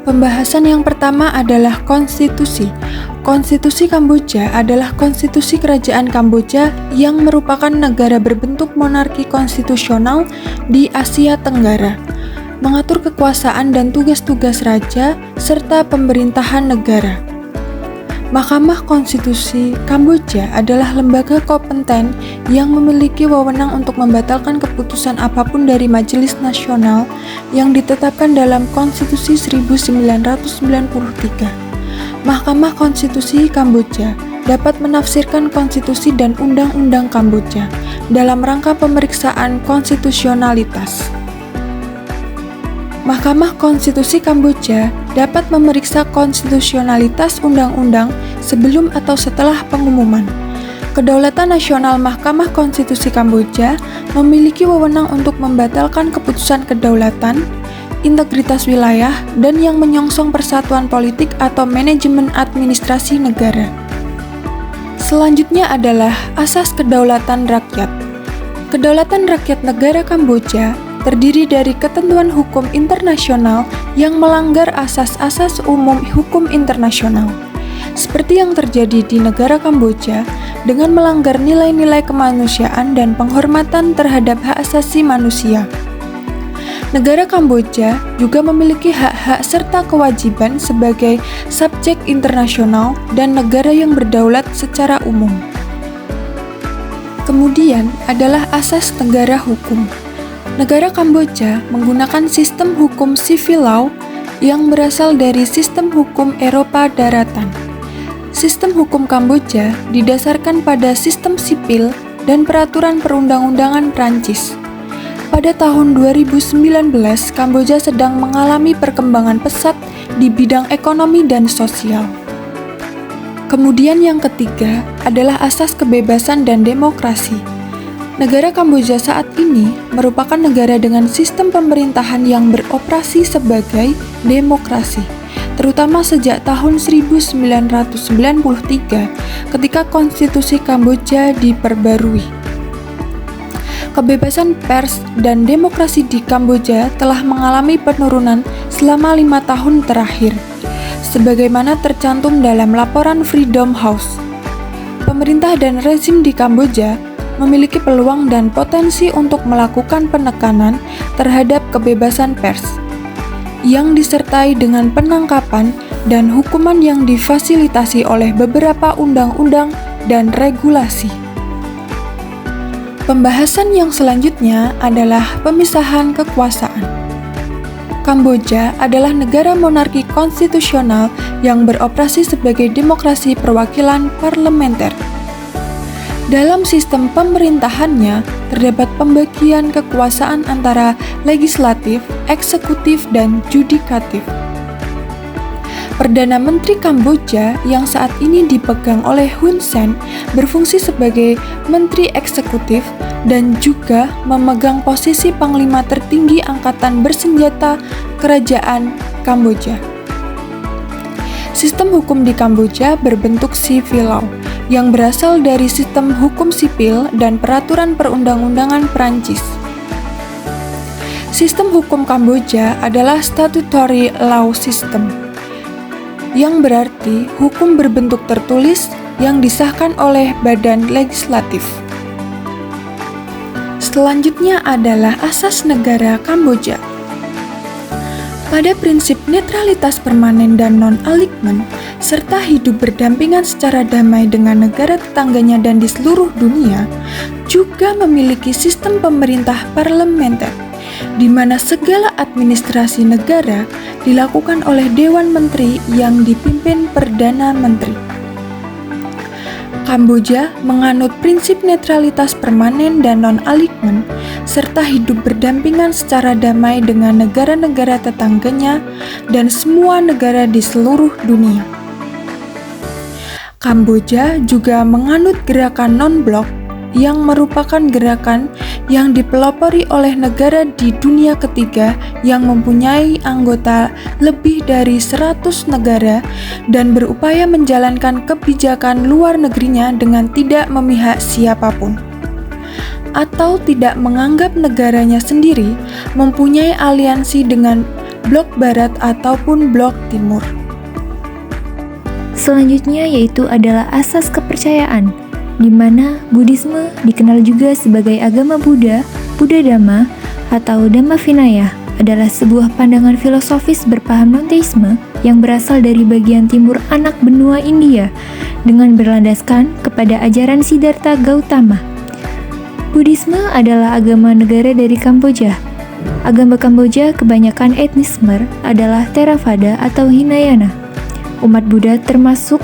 Pembahasan yang pertama adalah konstitusi. Konstitusi Kamboja adalah konstitusi kerajaan Kamboja yang merupakan negara berbentuk monarki konstitusional di Asia Tenggara, mengatur kekuasaan dan tugas-tugas raja serta pemerintahan negara. Mahkamah Konstitusi Kamboja adalah lembaga kompeten yang memiliki wewenang untuk membatalkan keputusan apapun dari Majelis Nasional yang ditetapkan dalam Konstitusi 1993. Mahkamah Konstitusi Kamboja dapat menafsirkan konstitusi dan undang-undang Kamboja dalam rangka pemeriksaan konstitusionalitas. Mahkamah Konstitusi Kamboja dapat memeriksa konstitusionalitas undang-undang sebelum atau setelah pengumuman. Kedaulatan Nasional Mahkamah Konstitusi Kamboja memiliki wewenang untuk membatalkan keputusan kedaulatan, integritas wilayah, dan yang menyongsong persatuan politik atau manajemen administrasi negara. Selanjutnya adalah Asas Kedaulatan Rakyat. Kedaulatan rakyat negara Kamboja terdiri dari ketentuan hukum internasional yang melanggar asas-asas umum hukum internasional, seperti yang terjadi di negara Kamboja dengan melanggar nilai-nilai kemanusiaan dan penghormatan terhadap hak asasi manusia. Negara Kamboja juga memiliki hak-hak serta kewajiban sebagai subjek internasional dan negara yang berdaulat secara umum. Kemudian adalah asas negara hukum. Negara Kamboja menggunakan sistem hukum civil law yang berasal dari sistem hukum Eropa daratan. Sistem hukum Kamboja didasarkan pada sistem sipil dan peraturan perundang-undangan Prancis. Pada tahun 2019, Kamboja sedang mengalami perkembangan pesat di bidang ekonomi dan sosial. Kemudian yang ketiga adalah asas kebebasan dan demokrasi. Negara Kamboja saat ini merupakan negara dengan sistem pemerintahan yang beroperasi sebagai demokrasi, terutama sejak tahun 1993 ketika konstitusi Kamboja diperbarui. Kebebasan pers dan demokrasi di Kamboja telah mengalami penurunan selama 5 tahun terakhir, sebagaimana tercantum dalam laporan Freedom House. Pemerintah dan rezim di Kamboja memiliki peluang dan potensi untuk melakukan penekanan terhadap kebebasan pers, yang disertai dengan penangkapan dan hukuman yang difasilitasi oleh beberapa undang-undang dan regulasi. Pembahasan yang selanjutnya adalah pemisahan kekuasaan. Kamboja adalah negara monarki konstitusional yang beroperasi sebagai demokrasi perwakilan parlementer. Dalam sistem pemerintahannya, terdapat pembagian kekuasaan antara legislatif, eksekutif, dan yudikatif. Perdana Menteri Kamboja yang saat ini dipegang oleh Hun Sen berfungsi sebagai Menteri Eksekutif dan juga memegang posisi Panglima Tertinggi Angkatan Bersenjata Kerajaan Kamboja. Sistem hukum di Kamboja berbentuk civil law yang berasal dari sistem hukum sipil dan peraturan perundang-undangan Prancis. Sistem hukum Kamboja adalah statutory law system, yang berarti hukum berbentuk tertulis yang disahkan oleh badan legislatif. Selanjutnya adalah asas negara Kamboja. Pada prinsip netralitas permanen dan non-aligmen, serta hidup berdampingan secara damai dengan negara tetangganya dan di seluruh dunia, juga memiliki sistem pemerintah parlementer, di mana segala administrasi negara dilakukan oleh Dewan Menteri yang dipimpin Perdana Menteri. Kamboja menganut prinsip netralitas permanen dan non-aligmen, serta hidup berdampingan secara damai dengan negara-negara tetangganya dan semua negara di seluruh dunia. Kamboja juga menganut gerakan non-blok yang merupakan gerakan yang dipelopori oleh negara di dunia ketiga yang mempunyai anggota lebih dari 100 negara dan berupaya menjalankan kebijakan luar negerinya dengan tidak memihak siapapun, atau tidak menganggap negaranya sendiri mempunyai aliansi dengan blok barat ataupun blok timur. Selanjutnya yaitu adalah asas kepercayaan, di mana Buddhisme dikenal juga sebagai agama Buddha, Buddha Dhamma, atau Dhamma Vinaya, adalah sebuah pandangan filosofis berpaham non-teisme yang berasal dari bagian timur anak benua India dengan berlandaskan kepada ajaran Siddhartha Gautama. Buddhisme adalah agama negara dari Kamboja. Agama Kamboja kebanyakan etnis Khmer adalah Theravada atau Hinayana. Umat Buddha termasuk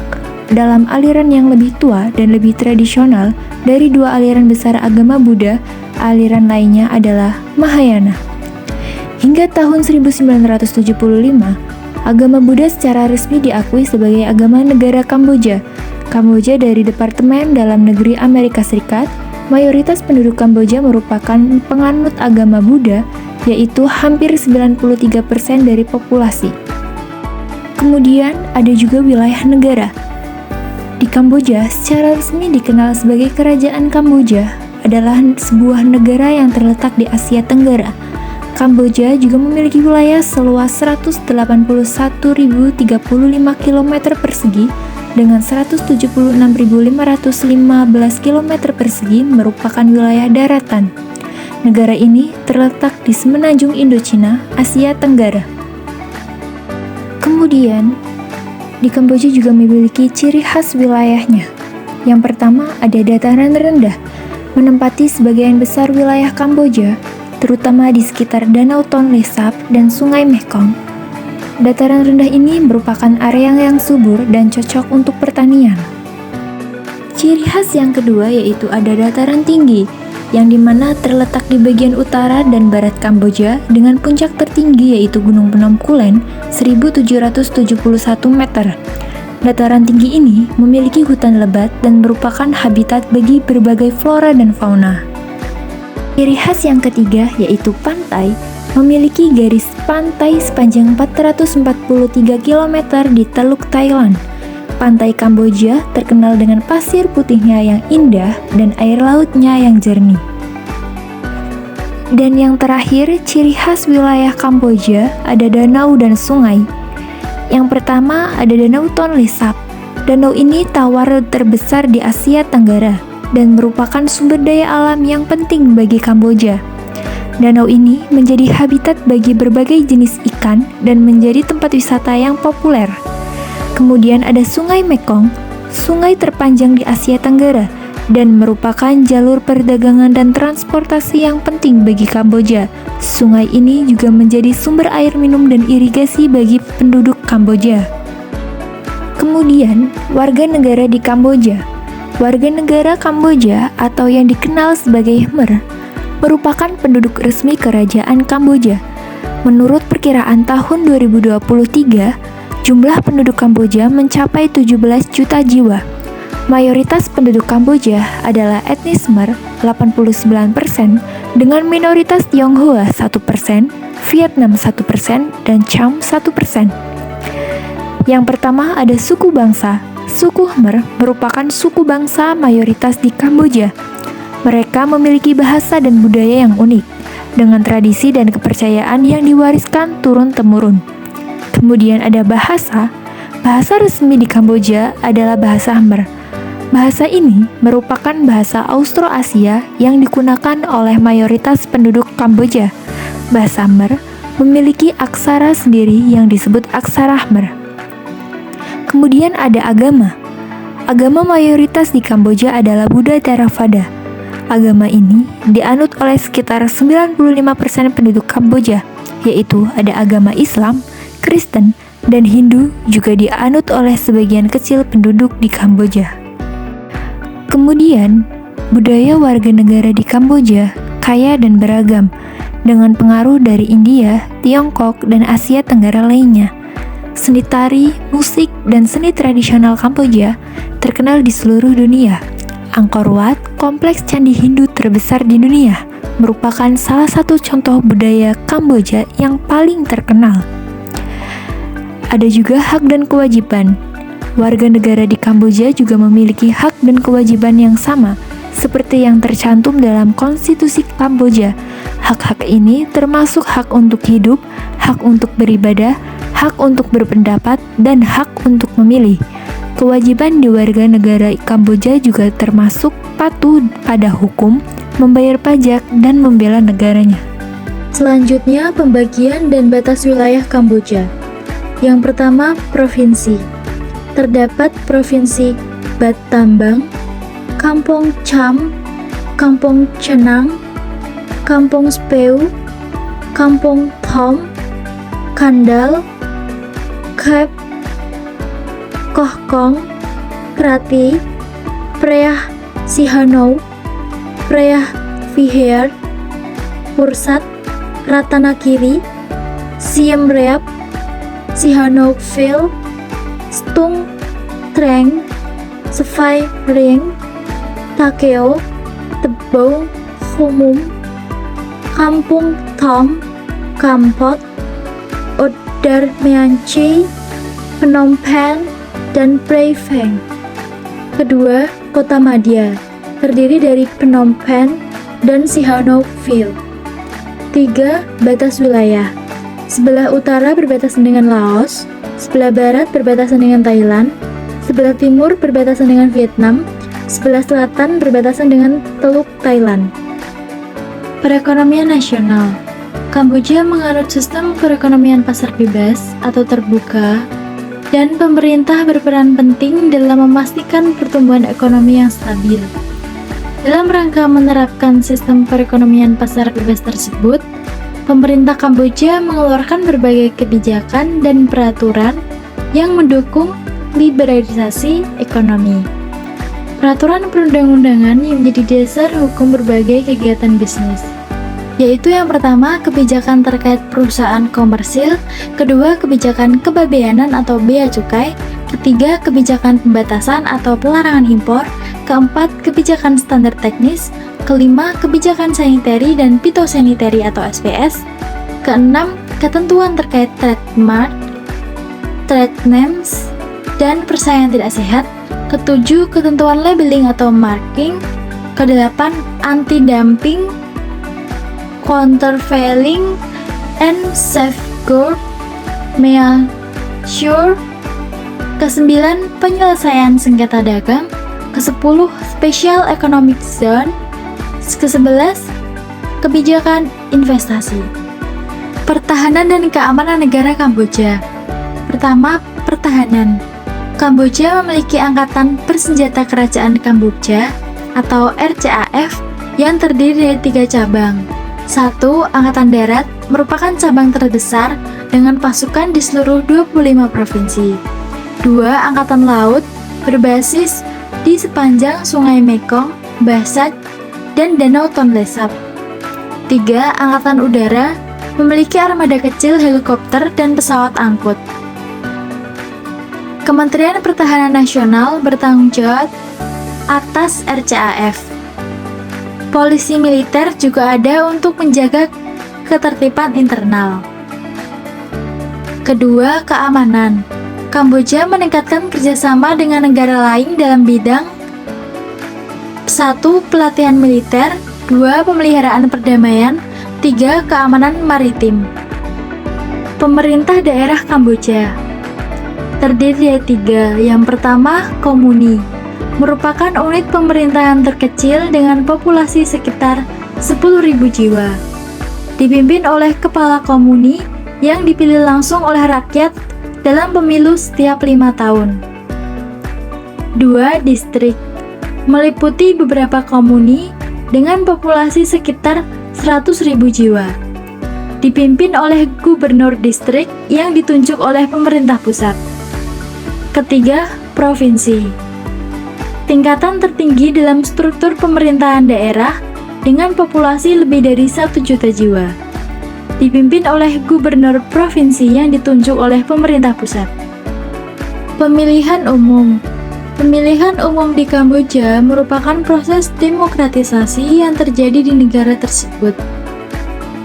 dalam aliran yang lebih tua dan lebih tradisional dari dua aliran besar agama Buddha. Aliran lainnya adalah Mahayana. Hingga tahun 1975, agama Buddha secara resmi diakui sebagai agama negara Kamboja. Kamboja dari Departemen Dalam Negeri Amerika Serikat, mayoritas penduduk Kamboja merupakan penganut agama Buddha, yaitu hampir 93% dari populasi. Kemudian ada juga wilayah negara. Di Kamboja, secara resmi dikenal sebagai Kerajaan Kamboja, adalah sebuah negara yang terletak di Asia Tenggara. Kamboja juga memiliki wilayah seluas 181.035 km persegi dengan 176.515 km persegi merupakan wilayah daratan. Negara ini terletak di semenanjung Indochina, Asia Tenggara. Kemudian, di Kamboja juga memiliki ciri khas wilayahnya. Yang pertama ada dataran rendah, menempati sebagian besar wilayah Kamboja, terutama di sekitar Danau Tonle Sap dan Sungai Mekong. Dataran rendah ini merupakan area yang subur dan cocok untuk pertanian. Ciri khas yang kedua yaitu ada dataran tinggi, yang dimana terletak di bagian utara dan barat Kamboja dengan puncak tertinggi yaitu Gunung Phnom Kulen 1771 meter. Dataran tinggi ini memiliki hutan lebat dan merupakan habitat bagi berbagai flora dan fauna. Ciri khas yang ketiga yaitu pantai, memiliki garis pantai sepanjang 443 km di Teluk Thailand. Pantai Kamboja terkenal dengan pasir putihnya yang indah dan air lautnya yang jernih. Dan yang terakhir, ciri khas wilayah Kamboja ada danau dan sungai. Yang pertama ada Danau Tonle Sap. Danau ini tawar terbesar di Asia Tenggara dan merupakan sumber daya alam yang penting bagi Kamboja. Danau ini menjadi habitat bagi berbagai jenis ikan dan menjadi tempat wisata yang populer. Kemudian ada Sungai Mekong, sungai terpanjang di Asia Tenggara dan merupakan jalur perdagangan dan transportasi yang penting bagi Kamboja. Sungai ini juga menjadi sumber air minum dan irigasi bagi penduduk Kamboja. Kemudian, warga negara di Kamboja. Warga negara Kamboja atau yang dikenal sebagai Khmer merupakan penduduk resmi kerajaan Kamboja. Menurut perkiraan tahun 2023, jumlah penduduk Kamboja mencapai 17 juta jiwa. Mayoritas penduduk Kamboja adalah etnis Khmer 89%, dengan minoritas Tionghoa 1%, Vietnam 1%, dan Cham 1%. Yang pertama ada suku bangsa. Suku Khmer merupakan suku bangsa mayoritas di Kamboja. Mereka memiliki bahasa dan budaya yang unik, dengan tradisi dan kepercayaan yang diwariskan turun-temurun. Kemudian ada bahasa. Bahasa resmi di Kamboja adalah bahasa Khmer. Bahasa ini merupakan bahasa Austroasia yang digunakan oleh mayoritas penduduk Kamboja. Bahasa Khmer memiliki aksara sendiri yang disebut aksara Khmer. Kemudian ada agama. Agama mayoritas di Kamboja adalah Buddha Theravada. Agama ini dianut oleh sekitar 95% penduduk Kamboja, yaitu ada agama Islam, Kristen, dan Hindu juga dianut oleh sebagian kecil penduduk di Kamboja. Kemudian, budaya warga negara di Kamboja kaya dan beragam, dengan pengaruh dari India, Tiongkok, dan Asia Tenggara lainnya. Seni tari, musik, dan seni tradisional Kamboja terkenal di seluruh dunia. Angkor Wat, kompleks candi Hindu terbesar di dunia, merupakan salah satu contoh budaya Kamboja yang paling terkenal. Ada juga hak dan kewajiban. Warga negara di Kamboja juga memiliki hak dan kewajiban yang sama, seperti yang tercantum dalam konstitusi Kamboja. Hak-hak ini termasuk hak untuk hidup, hak untuk beribadah, hak untuk berpendapat, dan hak untuk memilih. Kewajiban di warga negara Kamboja juga termasuk patuh pada hukum, membayar pajak, dan membela negaranya. Selanjutnya, pembagian dan batas wilayah Kamboja. Yang pertama, provinsi. Terdapat Provinsi Battambang, Kampong Cham, Kampong Chenang, Kampong Speu, Kampong Thom, Kandal, Kep, Koh Kong, Krati, Preah Sihanouk, Preah Vihear, Pursat, Ratanakiri, Siem Reap, Sihanoukville, Stung Treng, Svay Rieng, Takeo, Tebou Khumum, Kampung Thom, Kampot, Odar Meanchi, Phnom Penh, dan Prey Veng. Kedua, Kota Madya, terdiri dari Phnom Penh dan Sihanoukville. 3. Batas wilayah. Sebelah utara berbatasan dengan Laos, sebelah barat berbatasan dengan Thailand, sebelah timur berbatasan dengan Vietnam, sebelah selatan berbatasan dengan Teluk Thailand. Perekonomian nasional. Kamboja menganut sistem perekonomian pasar bebas atau terbuka, dan pemerintah berperan penting dalam memastikan pertumbuhan ekonomi yang stabil. Dalam rangka menerapkan sistem perekonomian pasar bebas tersebut, pemerintah Kamboja mengeluarkan berbagai kebijakan dan peraturan yang mendukung liberalisasi ekonomi. Peraturan perundang-undangan yang menjadi dasar hukum berbagai kegiatan bisnis, yaitu yang pertama, kebijakan terkait perusahaan komersil, kedua, kebijakan kepabeanan atau bea cukai, ketiga, kebijakan pembatasan atau pelarangan impor, keempat, kebijakan standar teknis, kelima, kebijakan sanitary dan pitosanitary atau SPS, keenam, ketentuan terkait trademark, trade names, dan persaingan tidak sehat, ketujuh, ketentuan labeling atau marking, kedelapan, anti-dumping, countervailing, and safeguard measure, kesembilan, penyelesaian sengketa dagang, ke-10, Special Economic Zone, ke-11, kebijakan investasi. Pertahanan dan keamanan negara Kamboja. Pertama, pertahanan. Kamboja memiliki Angkatan Bersenjata Kerajaan Kamboja atau RCAF yang terdiri dari 3 cabang. 1. Angkatan Darat merupakan cabang terbesar dengan pasukan di seluruh 25 provinsi. 2. Angkatan Laut berbasis di sepanjang Sungai Mekong, Basat, dan Danau Tonle Sap. 3. Angkatan Udara memiliki armada kecil helikopter dan pesawat angkut. Kementerian Pertahanan Nasional bertanggung jawab atas RCAF. Polisi militer juga ada untuk menjaga ketertiban internal. Kedua, keamanan. Kamboja meningkatkan kerjasama dengan negara lain dalam bidang 1. Pelatihan militer, 2. Pemeliharaan perdamaian, 3. Keamanan maritim. Pemerintah daerah Kamboja terdiri dari 3. Yang pertama, Komuni, merupakan unit pemerintahan terkecil dengan populasi sekitar 10.000 jiwa. Dipimpin oleh kepala komuni yang dipilih langsung oleh rakyat dalam pemilu setiap 5 tahun. 2. Distrik, meliputi beberapa komuni dengan populasi sekitar 100.000 jiwa. Dipimpin oleh gubernur distrik yang ditunjuk oleh pemerintah pusat. Ketiga, provinsi. Tingkatan tertinggi dalam struktur pemerintahan daerah dengan populasi lebih dari 1 juta jiwa. Dipimpin oleh gubernur provinsi yang ditunjuk oleh pemerintah pusat. Pemilihan umum. Pemilihan umum di Kamboja merupakan proses demokratisasi yang terjadi di negara tersebut.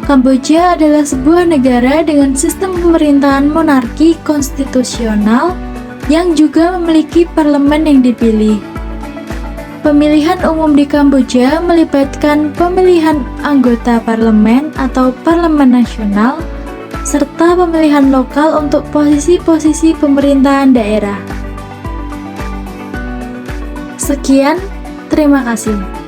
Kamboja adalah sebuah negara dengan sistem pemerintahan monarki konstitusional yang juga memiliki parlemen yang dipilih. Pemilihan umum di Kamboja melibatkan pemilihan anggota parlemen atau parlemen nasional, serta pemilihan lokal untuk posisi-posisi pemerintahan daerah. Sekian, terima kasih.